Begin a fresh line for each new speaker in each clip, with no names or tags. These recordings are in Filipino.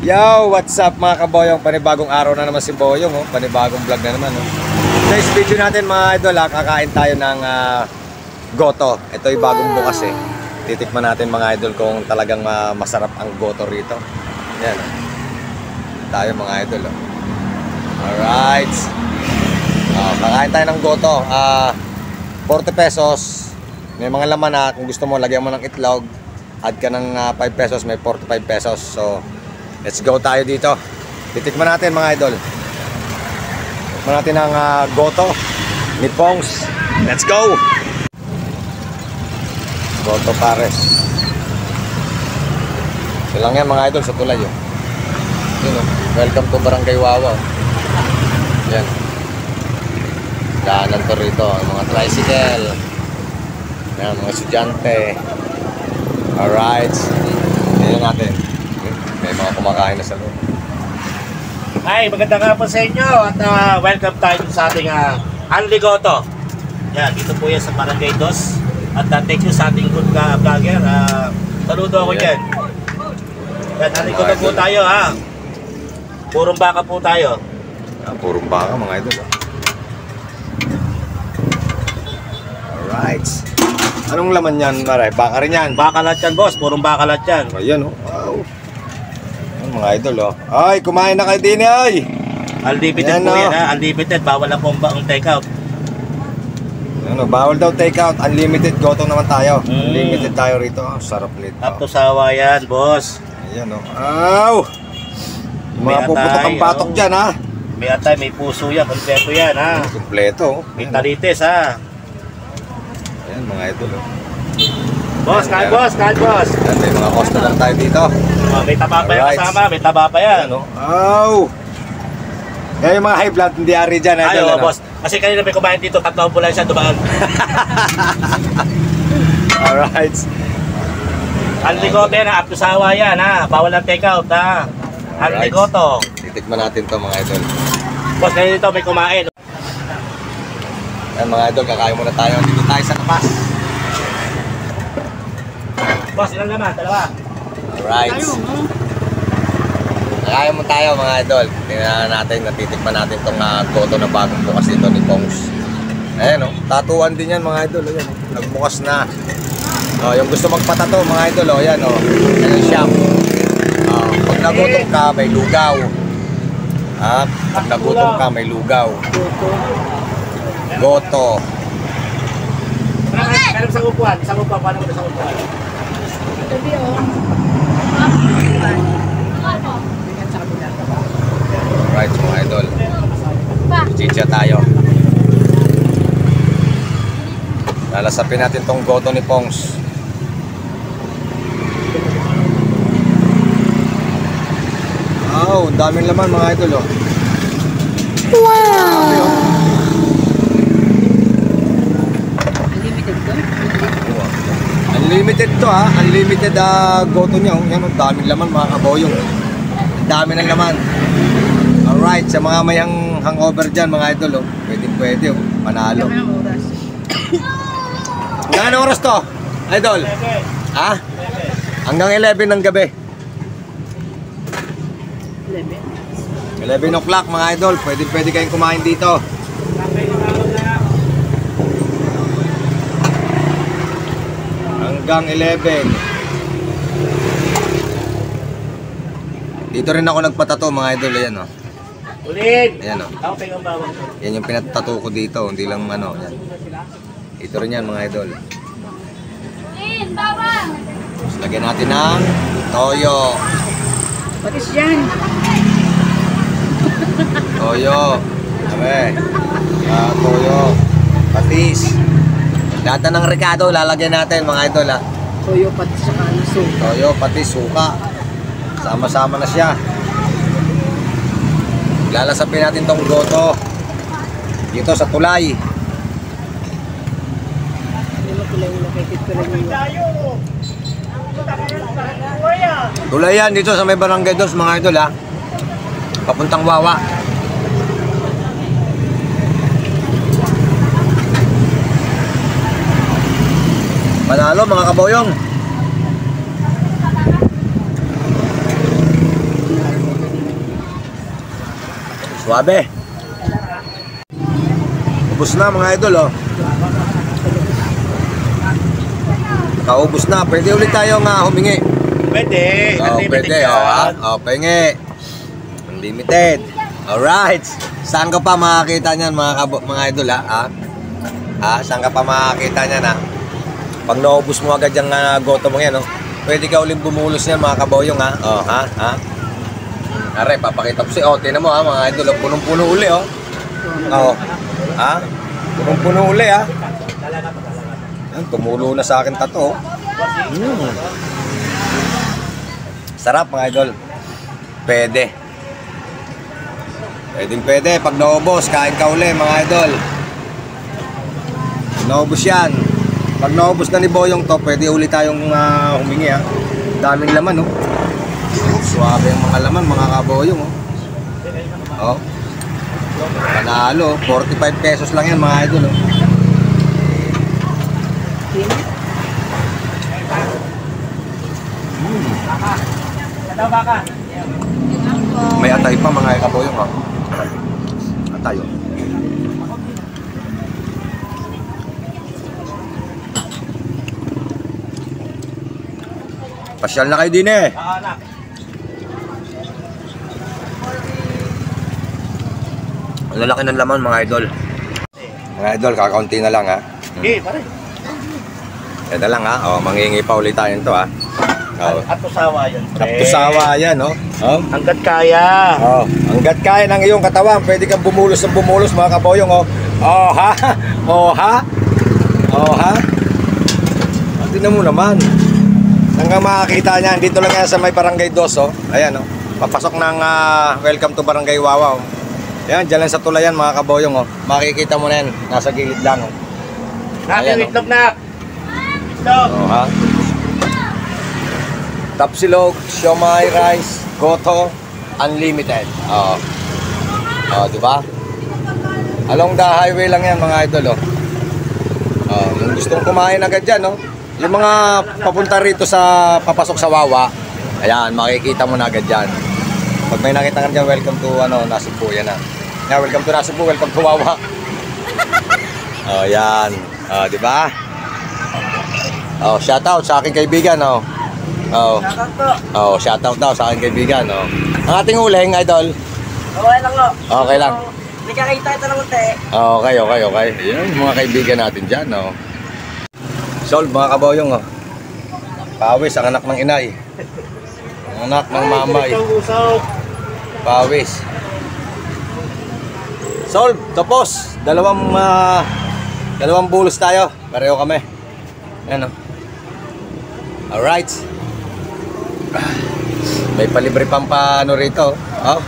Yo, what's up mga kaboyong? Panibagong araw na naman si Boyong, oh. Panibagong vlog na naman, oh. Today's video natin mga idol, kakain tayo ng goto. Ito yung bagong bukas eh. Titikman natin mga idol kung talagang masarap ang goto rito. Yan, oh. Tayo mga idol, oh. Alright. Kakain tayo ng goto. 40 pesos. May mga laman na kung gusto mo lagyan mo ng itlog, add ka ng 5 pesos, may 45 pesos. So let's go tayo dito. Titikman natin mga idol. Titikman natin ang goto ni Pongs. Let's go! Goto pares. So lang yan mga idol sa tulay, oh. Yun, oh. Welcome to Barangay Wawa. Yan. Daanan to rito. Ang mga tricycle. Yan, mga estudyante. Alright. Tingnan natin. May mga kumakain na sa loob.
Hi, magandang hapon sa inyo at welcome tayo sa ating Anli Goto. Yan, dito po yan sa Barangay Dos. At thank you sa ating good vlogger. Saludo ako dyan. Yan, Anli Goto po tayo ha. Purong baka po tayo.
Purong baka mga idol. Alright. Anong laman yan, Maray? Baka rin yan.
Baka lahat yan, boss. Purong baka lahat yan.
Ayan, oh. Wow. Mga idol, oh. Ay, kumain na kayo din, ay.
Unlimited
yan,
po
oh.
yan, ha. Unlimited. Bawal na po ang take-out.
Ano, bawal daw take-out. Unlimited goto naman tayo. Unlimited tayo rito. Oh, sarap nito.
Up to sawa yan, boss.
Ayan, oh. Aw! Mga puputok ang batok dyan, ha.
May atay, may puso yan. Kompleto yan, ha.
Kompleto, oh.
May talites, ha.
Ayan, mga idol, oh.
Boss, kain boss, kain boss.
Ayan, may mga costa lang tayo dito.
May taba pa yan kasama, may taba pa yan.
Ano? Aw! Yan yung mga high blood, hindi ari dyan.
Ay, oh, boss. Kasi kanina may kumain dito, 3 po lang siya dumaan.
Alright.
Anli Goto yan, up to sawa yan, ha. Bawal ang take out, ha. Anli Goto.
Titikman natin to mga idol.
Boss, kanina dito may kumain.
Ayan mga idol, kakain muna tayo. Dito tayo sa tapas.
Boss, ilan naman? Dalawa.
Alright. Kakain mo tayo mga idol. Tingnan natin, natitikman natin itong goto na bagong bukas dito ni Pongs. Ayan, oh. Tatuan din yan mga idol. Ayan, oh. Nagbukas na. Oh, yung gusto magpatato mga idol, oh. Ayan, oh. Ayan yung shop. Pag nagutom ka, may lugaw. Pag nagutom ka, may lugaw. Goto.
Kaya sa upuan, paano mo sa upuan?
Alright mga idol. Chicha tayo. Lalasapin natin tong goto ni Pongs. Oh, daming laman mga idol, oh. Wow! Unlimited to, ha. Unlimited goto niya, oh. Yan, oh, daming laman mga kaboyong. Dami ng laman. Alright, sa mga may hangover dyan mga idol, oh. Pwede, oh. Panalo. Hanggang anong oras to, idol? Ha? Hanggang 11 ng gabi. 11 o'clock mga idol. Pwede kayong kumain dito. Hanggang 11. Dito rin ako nagpatato mga idol. Ayan, oh.
Ulin!
Ayan, oh.
Ako pengang bawang.
Yan yung pinatato ko dito. Hindi lang ano. Yan. Dito rin yan mga idol.
Ulin! Bawang!
Tapos lagyan natin ng toyo.
What is yan?
Toyo. Sabi. Toyo. Patis. Lahat ng rekado lalagyan natin mga idol, ha.
Toyo pati sa kanaso.
Toyo, patis, suka. Sama-sama na siya. Lalasapin natin tong goto dito sa tulay. Tulay yan dito sa may Barangay Dos mga idol, ha. Papuntang Wawa. Panalo mga kaboyong. Suabe. Ubus na mga idol, oh. Nakaubos na. Pwede ulit tayong humingi.
Pwede. Unlimited
Pwede,
yan.
pengi. Unlimited. Alright. Saan ka pa makakita niyan mga idol, ha? Saan ka pa makakita niyan, ha? Pag naubos mo agad yung goto mo yan, no? Pwede ka ulit bumulos niyan mga kaboyong, ha? Are, papakita ko siya. Tinan mo, ha, mga idol. Punong-puno uli, oh. Punong-puno uli, ha? Yan, tumulo na sa akin tato, oh. Sarap mga idol. Pwede. Pwede. Pag naubos, kain ka uli mga idol. Naubos yan. Pag naubos na ni Boyong to, pwede uli tayong humingi, ha. Daming laman, oh. Suwabe yung mga laman, mga kaboyong, oh. Panalo, 45 pesos lang yan mga idol, oh. May atay pa mga kaboyong, ha. Atay, oh. Pasyal na kayo din, eh. Ang lalaki ng laman mga idol. Mga idol, kakaunti na lang, ha.
Pare.
Ito lang, ha. Mangingi pa ulit tayo nito, ha.
At tusawa yan, pre.
Kaptusawa yan, no?
Hanggat kaya.
Hanggat kaya ng iyong katawan, pwede kang bumulos ng bumulos mga kaboyong, oh. Ha? Tingnan mo naman. Hanggang makakita niyan, dito lang yan sa may Barangay Dos, oh. Ayan, oh. Papasok ng welcome to Barangay Wawa, oh. Ayan, dyan lang sa tulayan mga kaboyong, oh. Makikita mo na yan, nasa gilid lang, oh.
Natin
Ayan,
itlog na. Itlog.
Ha? Tapsilog, siomai rice, goto, unlimited. Di ba? Along the highway lang yan mga idol, oh. Yung gustong kumain agad dyan, oh. Yung mga papunta rito sa papasok sa Wawa, ayan, makikita mo na agad dyan. Pag may nakita ka dyan, welcome to Nasibu, yan na. Welcome to Nasibu, welcome to Wawa. Yan. Di ba? Shoutout sa aking kaibigan, oh. Shoutout daw sa aking kaibigan, oh. Ang ating uling, idol.
Okay lang, oh.
Okay lang.
Hindi ka kita ito ng unti.
Okay. Yan, yung mga kaibigan natin dyan, oh. Solve, mga kaboyong, oh. Pawis, ang anak ng inay. Ang anak ng mamay. Pawis. Solve, tapos. Dalawang bulos tayo. Pareho kami. Ayan, oh. Alright. May palibre pang paano rito, oh.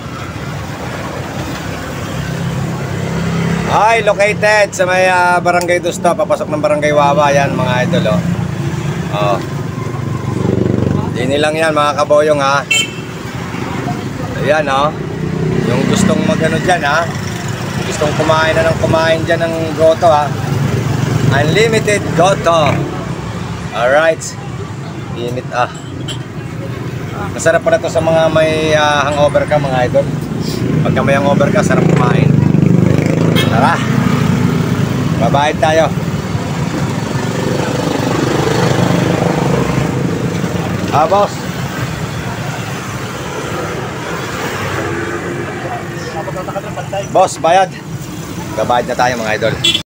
Ay, located sa may Barangay Dusto, papasok ng Barangay Wawa yan mga idol, oh. Dini lang yan mga kaboyong, ha. Ayan, oh. Yung gustong magano dyan, ha. Gustong kumain na ng kumain dyan ng goto, ha. Unlimited goto. Alright. Init, masarap pala to sa mga may hangover ka mga idol. Pagka may hangover ka, sarap kumain. Tara, babayad tayo. Boss. Boss, bayad. Babayad na tayo mga idol.